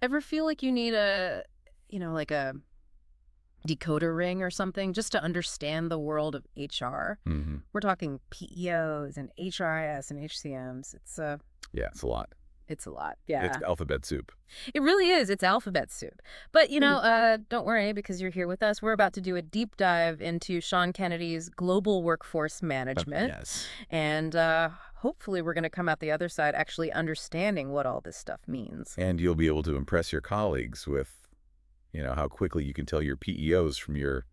Ever feel like you need a, like a decoder ring or something just to understand the world of HR? Hmm. We're talking PEOs and HRIS and HCMs. Yeah, it's a lot. It's a lot. It's Yeah. alphabet soup. It really is. It's alphabet soup. But, don't worry because you're here with us. We're about to do a deep dive into Sean Kennedy's global workforce management. Yes. And hopefully we're going to come out the other side actually understanding what all this stuff means. And you'll be able to impress your colleagues with, how quickly you can tell your PEOs from your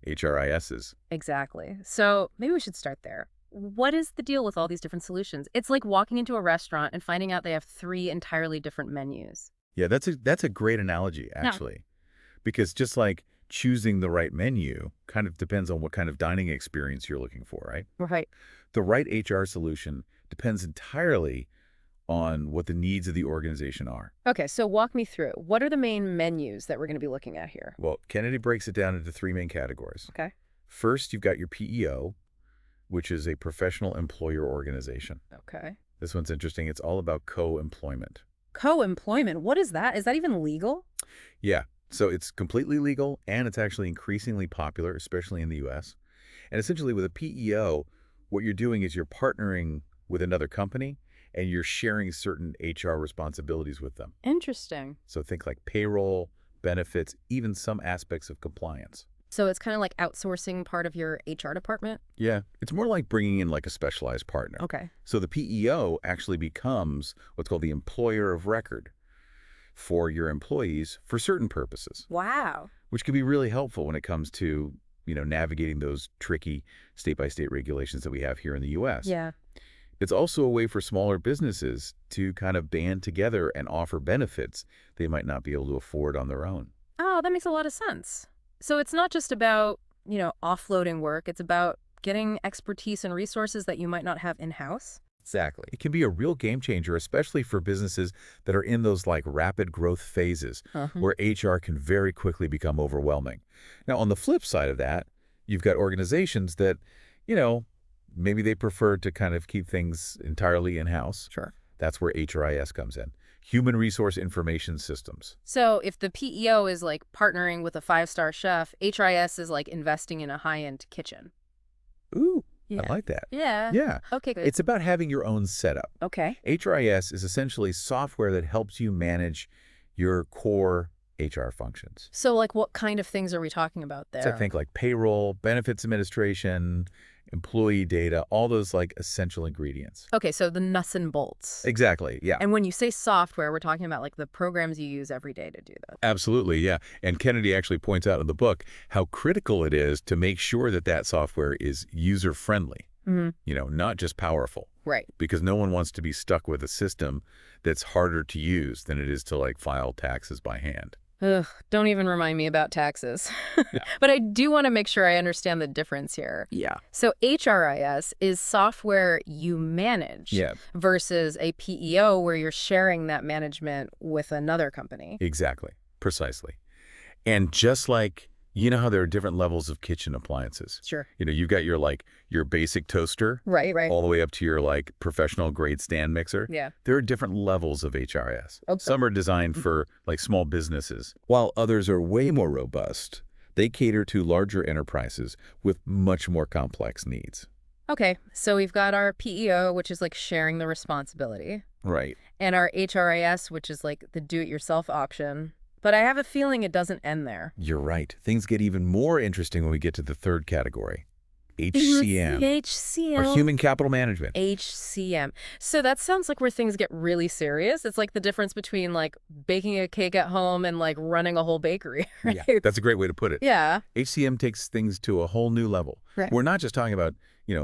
HRISs. Exactly. So maybe we should start there. What is the deal with all these different solutions? It's like walking into a restaurant and finding out they have three entirely different menus. Yeah, that's a great analogy, Yeah. actually. Because just like choosing the right menu kind of depends on what kind of dining experience you're looking for, right? Right. The right HR solution depends entirely on what the needs of the organization are. Okay, so walk me through. What are the main menus that we're going to be looking at here? Well, Kennedy breaks it down into three main categories. Okay. First, you've got your PEO, which is a professional employer organization. Okay. This one's interesting. It's all about co-employment. Co-employment. What is that? Is that even legal? Yeah, so it's completely legal, and it's actually increasingly popular, especially in the U.S. And essentially with a PEO, what you're doing is you're partnering with another company, and you're sharing certain HR responsibilities with them. Interesting. So think like payroll, benefits, even some aspects of compliance. So it's kind of like outsourcing part of your HR department? Yeah, it's more like bringing in like a specialized partner. Okay. So the PEO actually becomes what's called the employer of record for your employees for certain purposes, Wow. which can be really helpful when it comes to, navigating those tricky state-by-state regulations that we have here in the U.S. Yeah. It's also a way for smaller businesses to kind of band together and offer benefits they might not be able to afford on their own. Oh, that makes a lot of sense. So it's not just about, offloading work. It's about getting expertise and resources that you might not have in-house. Exactly. It can be a real game changer, especially for businesses that are in those like rapid growth phases where HR can very quickly become overwhelming. Now, on the flip side of that, you've got organizations that, maybe they prefer to kind of keep things entirely in-house. Sure. That's where HRIS comes in. Human Resource Information Systems. So if the PEO is like partnering with a five-star chef, HRIS is like investing in a high-end kitchen. Ooh, Yeah. I like that. Yeah. Yeah. Okay, good. It's about having your own setup. Okay. HRIS is essentially software that helps you manage your core HR functions. So like what kind of things are we talking about there? So think like payroll, benefits administration, employee data, all those like essential ingredients. Okay, so the nuts and bolts. Exactly, yeah. And when you say software, we're talking about like the programs you use every day to do that. Absolutely, yeah. And Kennedy actually points out in the book how critical it is to make sure that that software is user-friendly, not just powerful. Right. Because no one wants to be stuck with a system that's harder to use than it is to like file taxes by hand. Ugh, don't even remind me about taxes. Yeah. But I do want to make sure I understand the difference here. Yeah. So HRIS is software you manage Yeah, versus a PEO where you're sharing that management with another company. exactly. Precisely. And just like, how there are different levels of kitchen appliances. Sure. You've got your basic toaster Right. all the way up to your like professional grade stand mixer. Yeah. There are different levels of HRIS. Okay. Some are designed for like small businesses, while others are way more robust. They cater to larger enterprises with much more complex needs. Okay, so we've got our PEO, which is like sharing the responsibility, Right. and our HRIS, which is like the do-it-yourself option. But I have a feeling it doesn't end there. You're right. Things get even more interesting when we get to the third category, HCM, HCM. or Human Capital Management. HCM. So that sounds like where things get really serious. It's like the difference between like baking a cake at home and like running a whole bakery. Right? Yeah, that's a great way to put it. Yeah. HCM takes things to a whole new level. Right. We're not just talking about,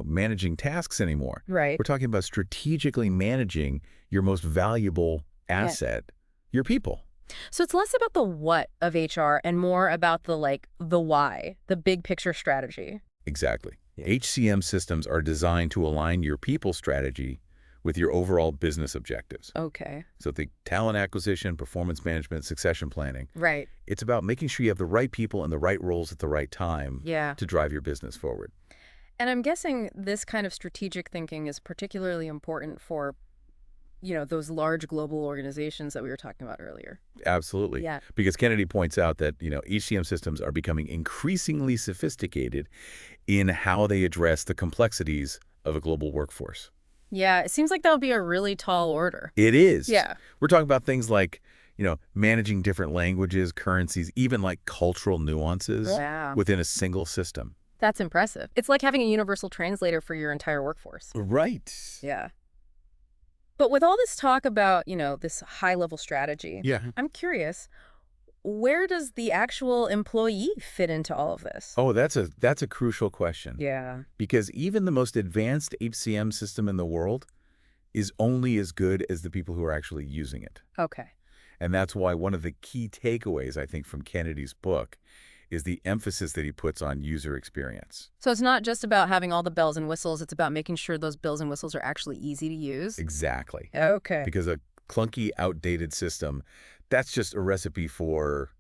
managing tasks anymore. Right. We're talking about strategically managing your most valuable asset, your people. So it's less about the what of HR and more about the why, the big picture strategy. Exactly. HCM systems are designed to align your people strategy with your overall business objectives. Okay. So think talent acquisition, performance management, succession planning. Right. It's about making sure you have the right people in the right roles at the right time Yeah. to drive your business forward. And I'm guessing this kind of strategic thinking is particularly important for those large global organizations that we were talking about earlier. Absolutely. Yeah. Because Kennedy points out that, HCM systems are becoming increasingly sophisticated in how they address the complexities of a global workforce. Yeah, it seems like that would be a really tall order. It is. Yeah. We're talking about things like, managing different languages, currencies, even like cultural nuances Yeah. within a single system. That's impressive. It's like having a universal translator for your entire workforce. Right. Yeah. But with all this talk about, this high-level strategy, Yeah. I'm curious, where does the actual employee fit into all of this? Oh, that's a crucial question. Yeah. Because even the most advanced HCM system in the world is only as good as the people who are actually using it. Okay. And that's why one of the key takeaways, I think, from Kennedy's book is the emphasis that he puts on user experience. So it's not just about having all the bells and whistles, it's about making sure those bells and whistles are actually easy to use? Exactly. Okay. Because a clunky, outdated system, that's just a recipe for,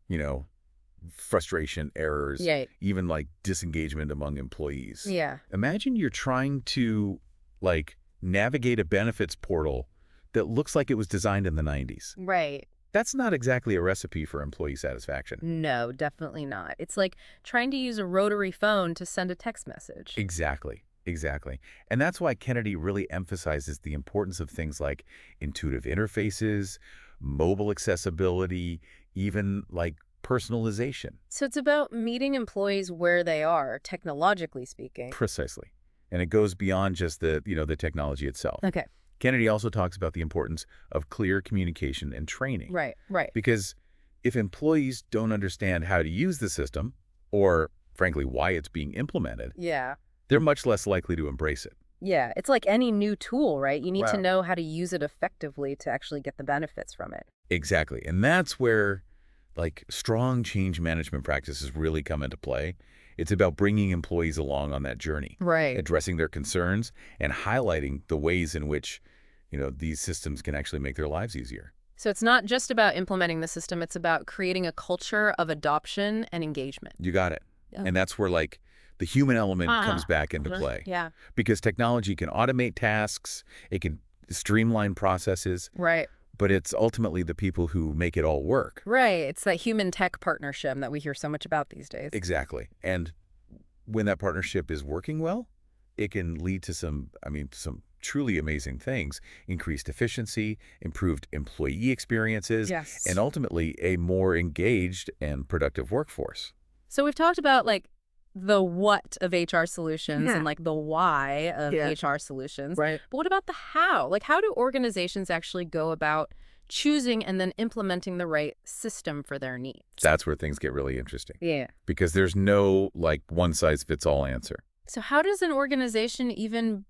frustration, errors, Yeah. even like disengagement among employees. Yeah. Imagine you're trying to, navigate a benefits portal that looks like it was designed in the 90s. Right. That's not exactly a recipe for employee satisfaction. No, definitely not. It's like trying to use a rotary phone to send a text message. Exactly. Exactly. And that's why Kennedy really emphasizes the importance of things like intuitive interfaces, mobile accessibility, even like personalization. So it's about meeting employees where they are, technologically speaking. Precisely. And it goes beyond just the technology itself. Okay. Kennedy also talks about the importance of clear communication and training. Right, right. Because if employees don't understand how to use the system, or frankly, why it's being implemented, Yeah. they're much less likely to embrace it. Yeah, it's like any new tool, right? You need to Wow. know how to use it effectively to actually get the benefits from it. Exactly. And that's where strong change management practices really come into play. It's about bringing employees along on that journey, Right. addressing their concerns and highlighting the ways in which, these systems can actually make their lives easier. So it's not just about implementing the system, it's about creating a culture of adoption and engagement. You got it. Oh. And that's where the human element comes back into Uh-huh. play. Yeah. Because technology can automate tasks, it can streamline processes, Right. but it's ultimately the people who make it all work. Right. It's that human tech partnership that we hear so much about these days. Exactly. And when that partnership is working well, it can lead to some truly amazing things: increased efficiency, improved employee experiences, Yes. and ultimately a more engaged and productive workforce. So we've talked about the what of HR solutions Yeah. and the why of Yeah. HR solutions. Right. But what about the how? How do organizations actually go about choosing and then implementing the right system for their needs? That's where things get really interesting, Yeah. because there's no one-size-fits-all answer. So how does an organization even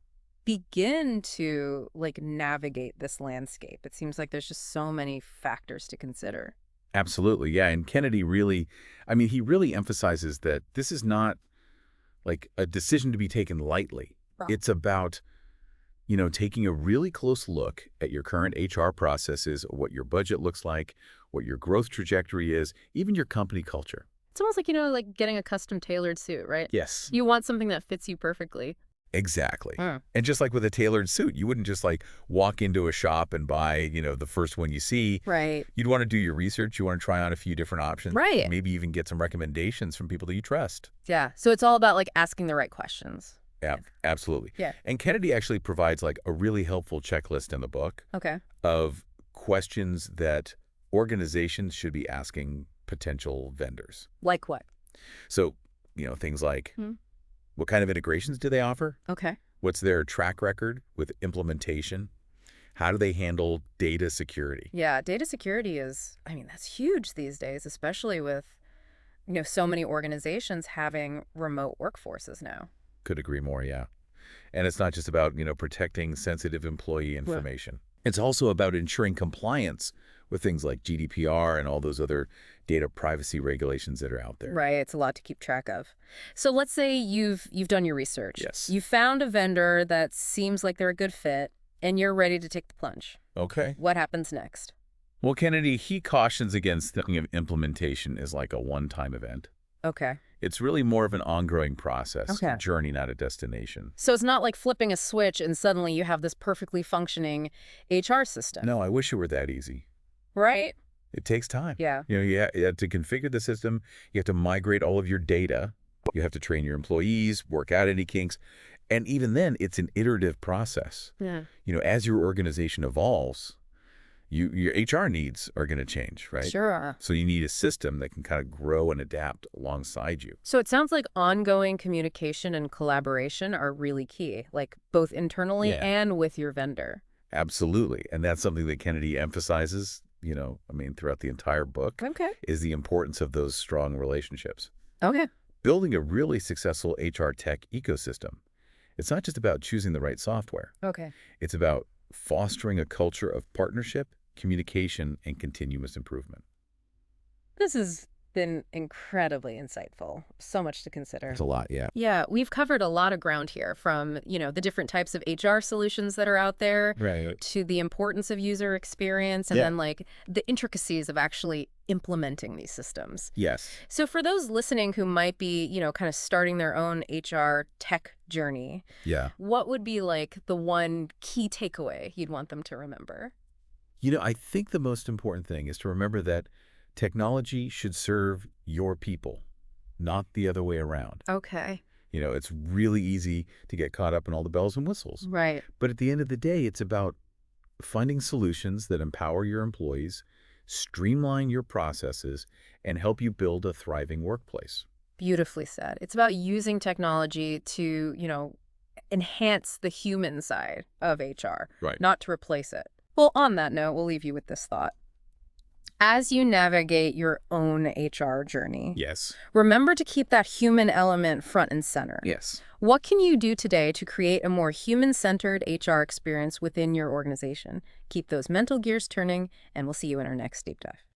begin to navigate this landscape? It seems like there's just so many factors to consider. Absolutely, yeah. And Kennedy he really emphasizes that this is not a decision to be taken lightly. Right. It's about, taking a really close look at your current HR processes, what your budget looks like, what your growth trajectory is, even your company culture. It's almost like getting a custom tailored suit, right? Yes, You want something that fits you perfectly. exactly. Huh. And just like with a tailored suit, you wouldn't just walk into a shop and buy, the first one you see. Right. You'd want to do your research. You want to try on a few different options. Right. Maybe even get some recommendations from people that you trust. Yeah. So it's all about asking the right questions. Yeah, absolutely. Yeah. And Kennedy actually provides a really helpful checklist in the book Okay. of questions that organizations should be asking potential vendors. Like what? So, things like, what kind of integrations do they offer? Okay. What's their track record with implementation? How do they handle data security? Yeah. Data security that's huge these days, especially with, so many organizations having remote workforces now. Could agree more, yeah. And it's not just about, protecting sensitive employee information. It's also about ensuring compliance with things like GDPR and all those other data privacy regulations that are out there. Right. It's a lot to keep track of. So let's say you've done your research. Yes. You found a vendor that seems like they're a good fit, and you're ready to take the plunge. Okay. What happens next? Well, Kennedy, he cautions against thinking of implementation as a one-time event. Okay. It's really more of an ongoing process, a Okay. journey, not a destination. So it's not like flipping a switch and suddenly you have this perfectly functioning HR system, No, I wish it were that easy. right? It takes time. Yeah. You have to configure the system. You have to migrate all of your data. You have to train your employees, work out any kinks. And even then, it's an iterative process. Yeah. As your organization evolves, your HR needs are going to change, right? Sure. So you need a system that can kind of grow and adapt alongside you. So it sounds like ongoing communication and collaboration are really key, like both internally Yeah. and with your vendor. Absolutely. And that's something that Kennedy emphasizes, throughout the entire book, Okay. is the importance of those strong relationships. Okay. Building a really successful HR tech ecosystem, it's not just about choosing the right software. Okay. It's about fostering a culture of partnership, communication, and continuous improvement. This has been incredibly insightful. So much to consider. It's a lot, yeah. Yeah, we've covered a lot of ground here from, the different types of HR solutions that are out there Right. to the importance of user experience and Yeah. then like the intricacies of actually implementing these systems. Yes. So for those listening who might be, kind of starting their own HR tech journey, Yeah. what would be like the one key takeaway you'd want them to remember? I think the most important thing is to remember that technology should serve your people, not the other way around. Okay. It's really easy to get caught up in all the bells and whistles. Right. But at the end of the day, it's about finding solutions that empower your employees, streamline your processes, and help you build a thriving workplace. Beautifully said. It's about using technology to, enhance the human side of HR, Right. not to replace it. Well, on that note, we'll leave you with this thought. As you navigate your own HR journey, Yes. remember to keep that human element front and center. Yes. What can you do today to create a more human-centered HR experience within your organization? Keep those mental gears turning, and we'll see you in our next deep dive.